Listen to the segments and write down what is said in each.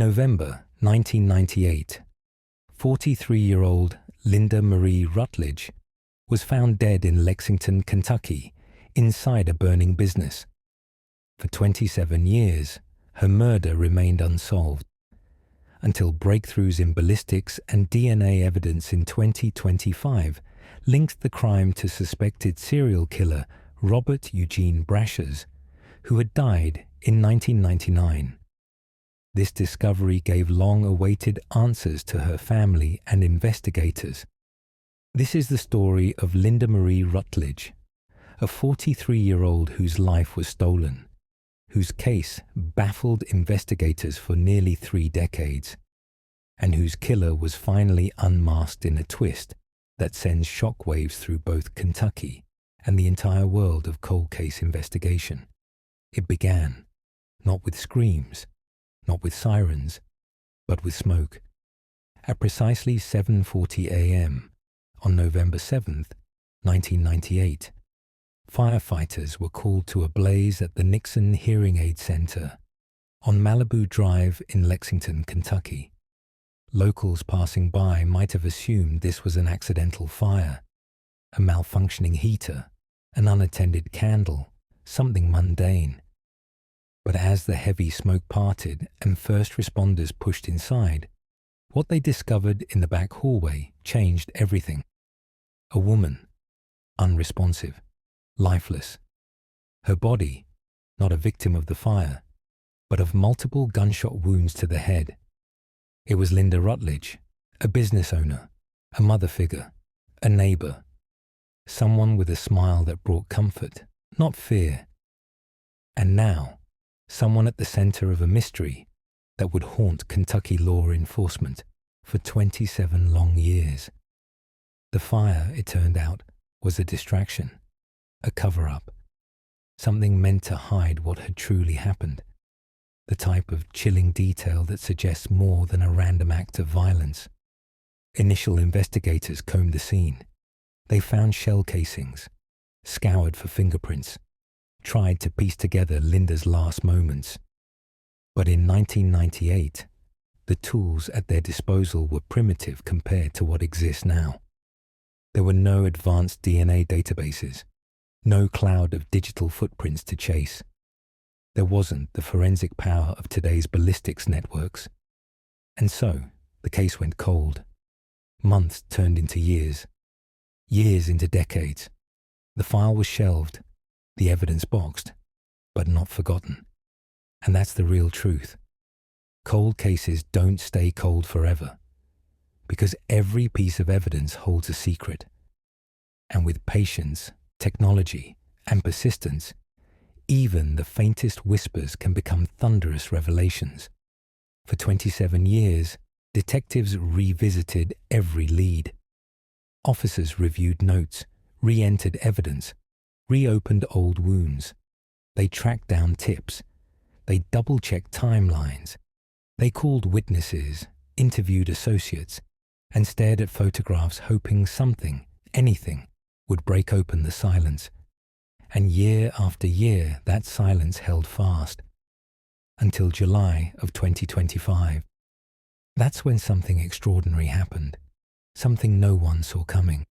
November 1998, 43-year-old Linda Marie Rutledge was found dead in Lexington, Kentucky, inside a burning business. For 27 years, her murder remained unsolved, until breakthroughs in ballistics and DNA evidence in 2025 linked the crime to suspected serial killer Robert Eugene Brashers, who had died in 1999. This discovery gave long-awaited answers to her family and investigators. This is the story of Linda Marie Rutledge, a 43-year-old whose life was stolen, whose case baffled investigators for nearly 3 decades, and whose killer was finally unmasked in a twist that sends shockwaves through both Kentucky and the entire world of cold case investigation. It began, not with screams, not with sirens, but with smoke. At precisely 7:40 a.m. on November 7th, 1998, firefighters were called to a blaze at the Nixon Hearing Aid Center on Malibu Drive in Lexington, Kentucky. Locals passing by might have assumed this was an accidental fire, a malfunctioning heater, an unattended candle, something mundane. But as the heavy smoke parted and first responders pushed inside, what they discovered in the back hallway changed everything. A woman, unresponsive, lifeless. Her body, not a victim of the fire, but of multiple gunshot wounds to the head. It was Linda Rutledge, a business owner, a mother figure, a neighbor, someone with a smile that brought comfort, not fear. And now, someone at the center of a mystery that would haunt Kentucky law enforcement for 27 long years. The fire, it turned out, was a distraction, a cover-up, something meant to hide what had truly happened, the type of chilling detail that suggests more than a random act of violence. Initial investigators combed the scene. They found shell casings, scoured for fingerprints, tried to piece together Linda's last moments. But in 1998, the tools at their disposal were primitive compared to what exists now. There were no advanced DNA databases, no cloud of digital footprints to chase. There wasn't the forensic power of today's ballistics networks. And so, the case went cold. Months turned into years, years into decades. The file was shelved, the evidence boxed, but not forgotten. And that's the real truth. Cold cases don't stay cold forever, because every piece of evidence holds a secret. And with patience, technology, and persistence, even the faintest whispers can become thunderous revelations. For 27 years, detectives revisited every lead. Officers reviewed notes, re-entered evidence, reopened old wounds. They tracked down tips. They double-checked timelines. They called witnesses, interviewed associates, and stared at photographs hoping something, anything, would break open the silence. And year after year, that silence held fast. Until July of 2025. That's when something extraordinary happened. Something no one saw coming.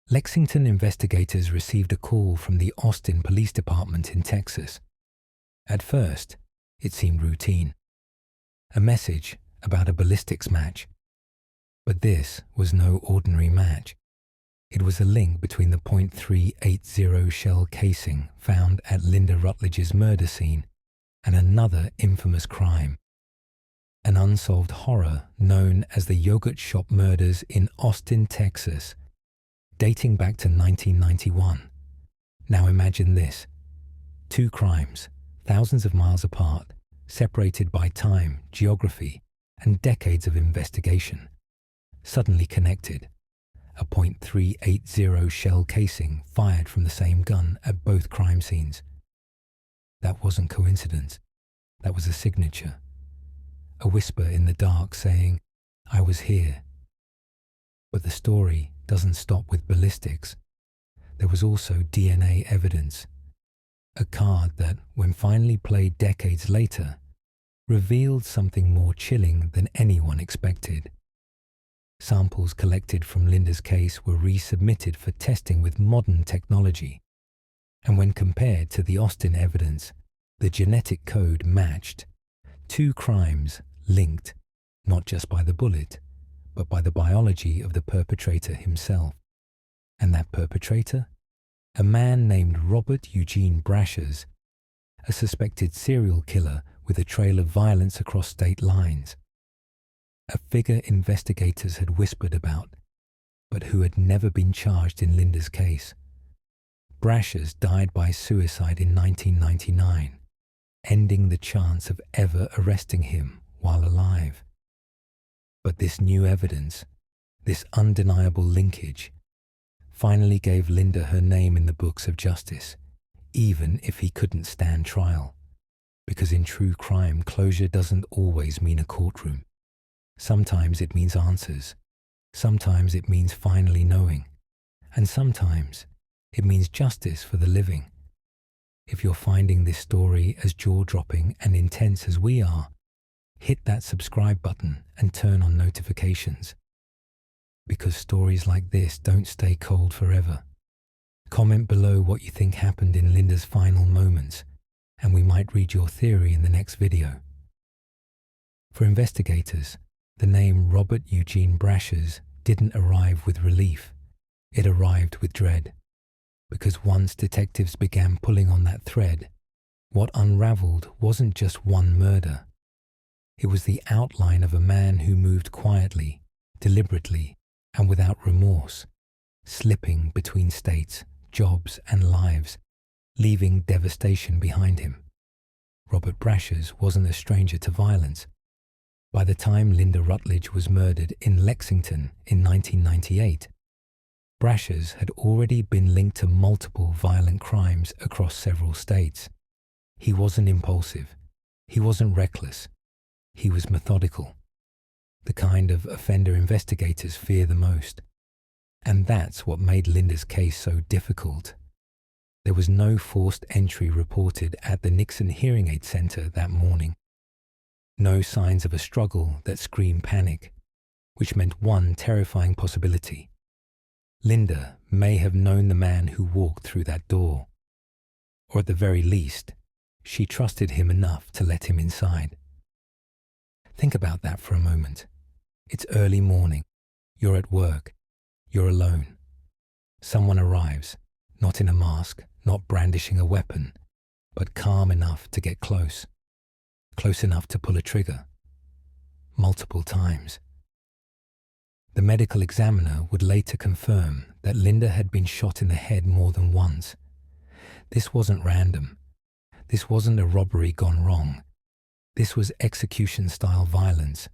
Lexington investigators received a call from the Austin Police Department in Texas. At first, it seemed routine. A message about a ballistics match. But this was no ordinary match. It was a link between the .380 shell casing found at Linda Rutledge's murder scene and another infamous crime. An unsolved horror known as the yogurt shop murders in Austin, Texas, dating back to 1991. Now imagine this. 2 crimes, thousands of miles apart, separated by time, geography, and decades of investigation, suddenly connected. A .380 shell casing fired from the same gun at both crime scenes. That wasn't coincidence. That was a signature. A whisper in the dark saying, "I was here." But the story doesn't stop with ballistics. There was also DNA evidence. A card that, when finally played decades later, revealed something more chilling than anyone expected. Samples collected from Linda's case were resubmitted for testing with modern technology, and when compared to the Austin evidence, the genetic code matched. Two crimes linked, not just by the bullet, but by the biology of the perpetrator himself. And that perpetrator? A man named Robert Eugene Brashers, a suspected serial killer with a trail of violence across state lines. A figure investigators had whispered about, but who had never been charged in Linda's case. Brashers died by suicide in 1999, ending the chance of ever arresting him while alive. But this new evidence, this undeniable linkage, finally gave Linda her name in the books of justice, even if he couldn't stand trial. Because in true crime, closure doesn't always mean a courtroom. Sometimes it means answers. Sometimes it means finally knowing. And sometimes it means justice for the living. If you're finding this story as jaw-dropping and intense as we are, hit that subscribe button and turn on notifications. Because stories like this don't stay cold forever. Comment below what you think happened in Linda's final moments, and we might read your theory in the next video. For investigators, the name Robert Eugene Brashers didn't arrive with relief. It arrived with dread. Because once detectives began pulling on that thread, what unraveled wasn't just one murder. It was the outline of a man who moved quietly, deliberately, and without remorse, slipping between states, jobs, and lives, leaving devastation behind him. Robert Brashers wasn't a stranger to violence. By the time Linda Rutledge was murdered in Lexington in 1998, Brashers had already been linked to multiple violent crimes across several states. He wasn't impulsive. He wasn't reckless. He was methodical. The kind of offender investigators fear the most. And that's what made Linda's case so difficult. There was no forced entry reported at the Nixon Hearing Aid Center that morning. No signs of a struggle that screamed panic, which meant one terrifying possibility. Linda may have known the man who walked through that door. Or at the very least, she trusted him enough to let him inside. Think about that for a moment. It's early morning. You're at work. You're alone. Someone arrives, not in a mask, not brandishing a weapon, but calm enough to get close. Close enough to pull a trigger. Multiple times. The medical examiner would later confirm that Linda had been shot in the head more than once. This wasn't random. This wasn't a robbery gone wrong. This was execution-style violence.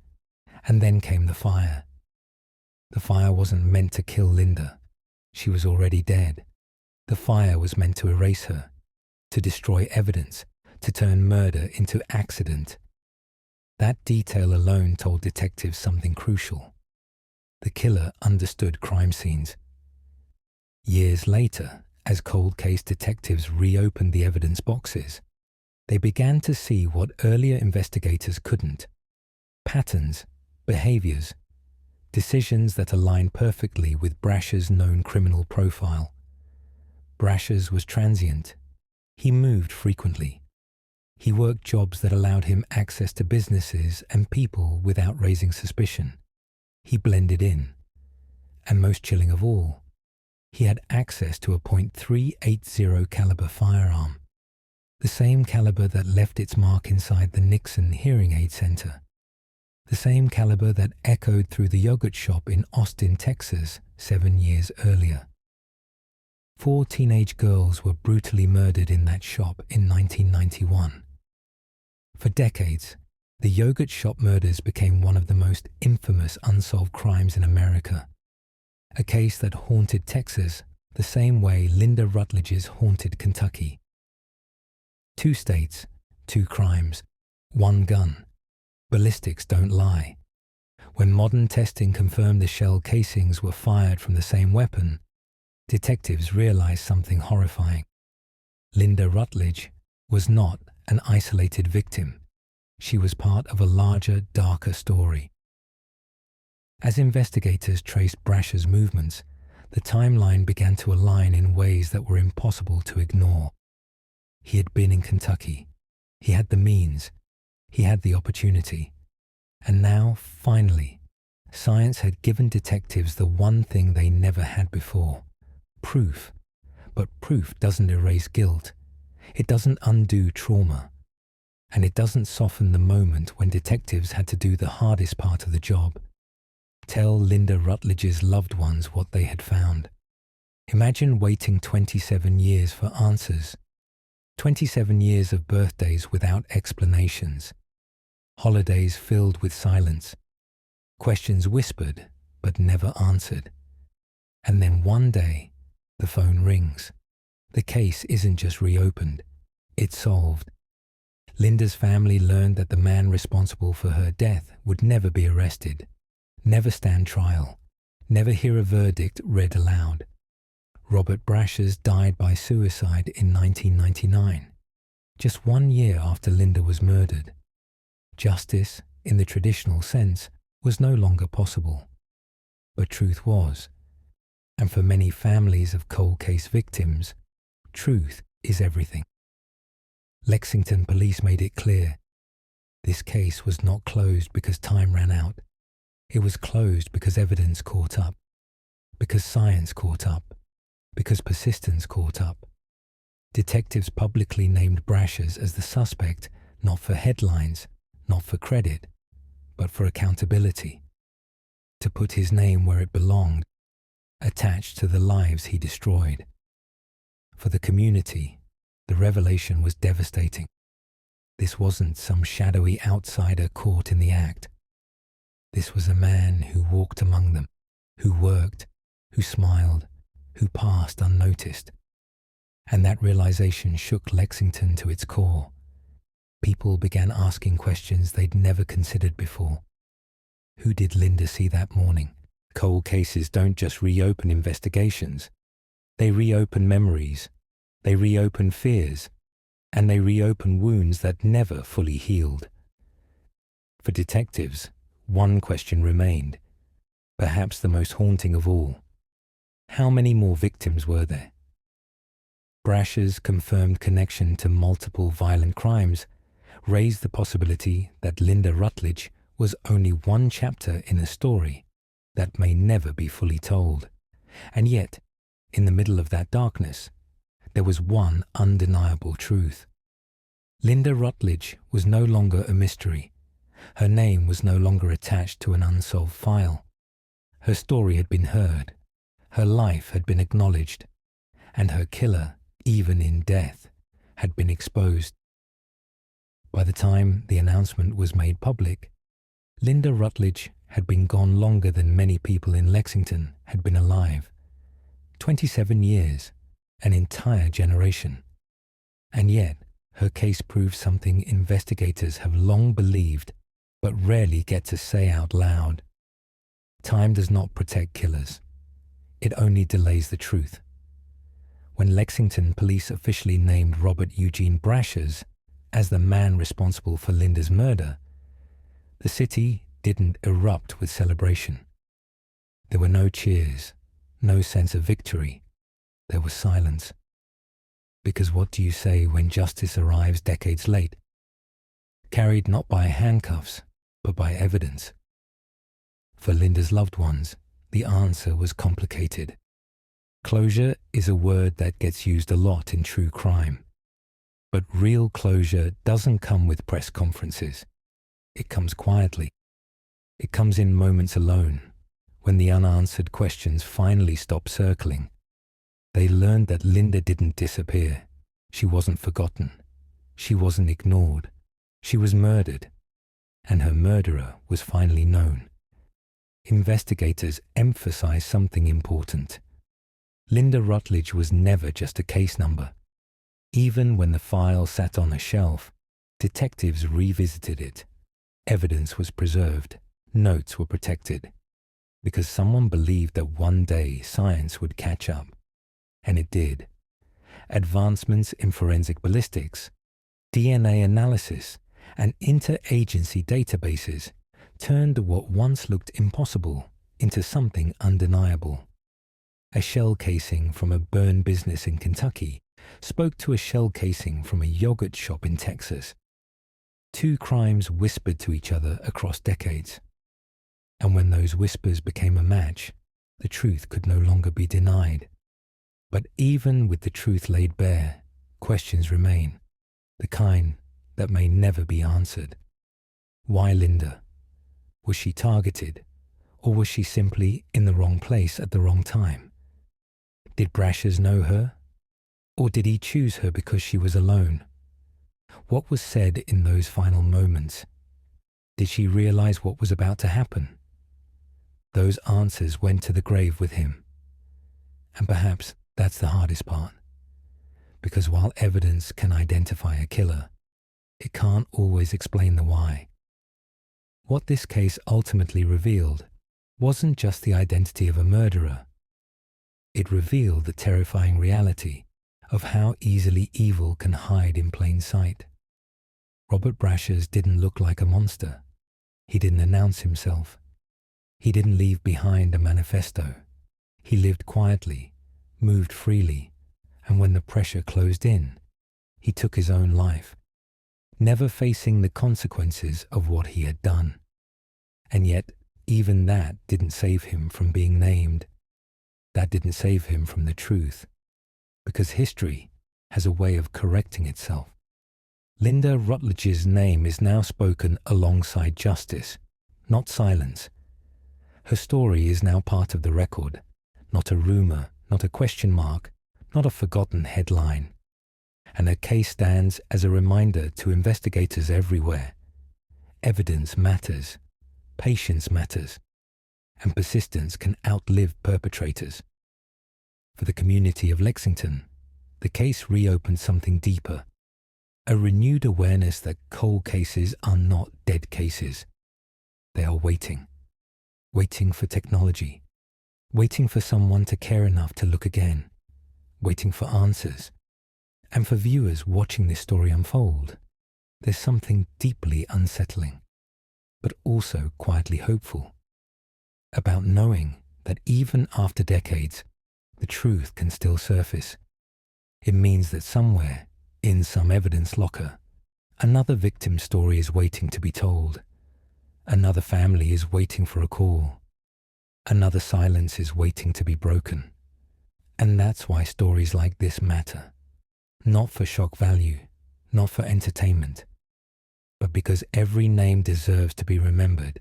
And then came the fire. The fire wasn't meant to kill Linda. She was already dead. The fire was meant to erase her, to destroy evidence, to turn murder into accident. That detail alone told detectives something crucial. The killer understood crime scenes. Years later, as cold case detectives reopened the evidence boxes, they began to see what earlier investigators couldn't. Patterns, behaviors, decisions that aligned perfectly with Brashers' known criminal profile. Brashers was transient. He moved frequently. He worked jobs that allowed him access to businesses and people without raising suspicion. He blended in. And most chilling of all, he had access to a .380 caliber firearm, the same caliber that left its mark inside the Nixon Hearing Aid Center, the same caliber that echoed through the yogurt shop in Austin, Texas, 7 years earlier. 4 teenage girls were brutally murdered in that shop in 1991. For decades, the yogurt shop murders became one of the most infamous unsolved crimes in America, a case that haunted Texas the same way Linda Rutledge's haunted Kentucky. 2 states, 2 crimes, 1 gun. Ballistics don't lie. When modern testing confirmed the shell casings were fired from the same weapon, detectives realized something horrifying. Linda Rutledge was not an isolated victim. She was part of a larger, darker story. As investigators traced Brasher's movements, the timeline began to align in ways that were impossible to ignore. He had been in Kentucky. He had the means. He had the opportunity. And now, finally, science had given detectives the one thing they never had before: proof. But proof doesn't erase guilt. It doesn't undo trauma. And it doesn't soften the moment when detectives had to do the hardest part of the job: tell Linda Rutledge's loved ones what they had found. Imagine waiting 27 years for answers. 27 years of birthdays without explanations. Holidays filled with silence. Questions whispered but never answered. And then one day, the phone rings. The case isn't just reopened, it's solved. Linda's family learned that the man responsible for her death would never be arrested, never stand trial, never hear a verdict read aloud. Robert Brashers died by suicide in 1999, just 1 year after Linda was murdered. Justice, in the traditional sense, was no longer possible. But truth was. And for many families of cold case victims, truth is everything. Lexington police made it clear. This case was not closed because time ran out. It was closed because evidence caught up, because science caught up, because persistence caught up. Detectives publicly named Brashers as the suspect, not for headlines, not for credit, but for accountability. To put his name where it belonged, attached to the lives he destroyed. For the community, the revelation was devastating. This wasn't some shadowy outsider caught in the act. This was a man who walked among them, who worked, who smiled, who passed unnoticed. And that realization shook Lexington to its core. People began asking questions they'd never considered before. Who did Linda see that morning? Cold cases don't just reopen investigations. They reopen memories. They reopen fears. And they reopen wounds that never fully healed. For detectives, one question remained, perhaps the most haunting of all. How many more victims were there? Brasher's confirmed connection to multiple violent crimes raised the possibility that Linda Rutledge was only one chapter in a story that may never be fully told. And yet, in the middle of that darkness, there was one undeniable truth. Linda Rutledge was no longer a mystery. Her name was no longer attached to an unsolved file. Her story had been heard. Her life had been acknowledged. And her killer, even in death, had been exposed. By the time the announcement was made public, Linda Rutledge had been gone longer than many people in Lexington had been alive. 27 years, an entire generation. And yet, her case proved something investigators have long believed, but rarely get to say out loud. Time does not protect killers. It only delays the truth. When Lexington police officially named Robert Eugene Brashers as the man responsible for Linda's murder, the city didn't erupt with celebration. There were no cheers, no sense of victory. There was silence. Because what do you say when justice arrives decades late? Carried not by handcuffs, but by evidence. For Linda's loved ones, the answer was complicated. Closure is a word that gets used a lot in true crime. But real closure doesn't come with press conferences. It comes quietly. It comes in moments alone, when the unanswered questions finally stop circling. They learned that Linda didn't disappear. She wasn't forgotten. She wasn't ignored. She was murdered. And her murderer was finally known. Investigators emphasized something important. Linda Rutledge was never just a case number. Even when the file sat on a shelf, detectives revisited it. Evidence was preserved. Notes were protected. Because someone believed that one day science would catch up. And it did. Advancements in forensic ballistics, DNA analysis, and interagency databases turned what once looked impossible into something undeniable. A shell casing from a burn business in Kentucky spoke to a shell casing from a yogurt shop in Texas. Two crimes whispered to each other across decades. And when those whispers became a match, the truth could no longer be denied. But even with the truth laid bare, questions remain, the kind that may never be answered. Why Linda? Was she targeted, or was she simply in the wrong place at the wrong time? Did Brashers know her, or did he choose her because she was alone? What was said in those final moments? Did she realize what was about to happen? Those answers went to the grave with him. And perhaps that's the hardest part. Because while evidence can identify a killer, it can't always explain the why. What this case ultimately revealed wasn't just the identity of a murderer. It revealed the terrifying reality of how easily evil can hide in plain sight. Robert Brashers didn't look like a monster. He didn't announce himself. He didn't leave behind a manifesto. He lived quietly, moved freely, and when the pressure closed in, he took his own life, never facing the consequences of what he had done. And yet, even that didn't save him from being named. That didn't save him from the truth, because history has a way of correcting itself. Linda Rutledge's name is now spoken alongside justice, not silence. Her story is now part of the record, not a rumor, not a question mark, not a forgotten headline. And her case stands as a reminder to investigators everywhere. Evidence matters, patience matters, and persistence can outlive perpetrators. For the community of Lexington, the case reopened something deeper, a renewed awareness that cold cases are not dead cases. They are waiting for technology, waiting for someone to care enough to look again, waiting for answers. And for viewers watching this story unfold, there's something deeply unsettling, but also quietly hopeful, about knowing that even after decades, the truth can still surface. It means that somewhere, in some evidence locker, another victim's story is waiting to be told. Another family is waiting for a call. Another silence is waiting to be broken. And that's why stories like this matter. Not for shock value, not for entertainment, but because every name deserves to be remembered,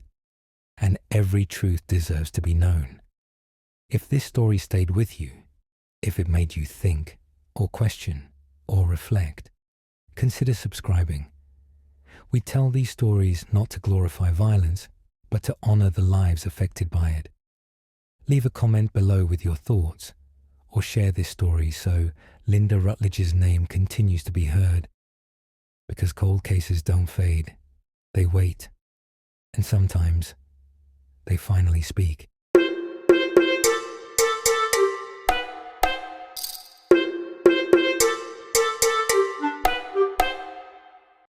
and every truth deserves to be known. If this story stayed with you, if it made you think, or question, or reflect, consider subscribing. We tell these stories not to glorify violence, but to honor the lives affected by it. Leave a comment below with your thoughts, or share this story so Linda Rutledge's name continues to be heard. Because cold cases don't fade, they wait, and sometimes they finally speak.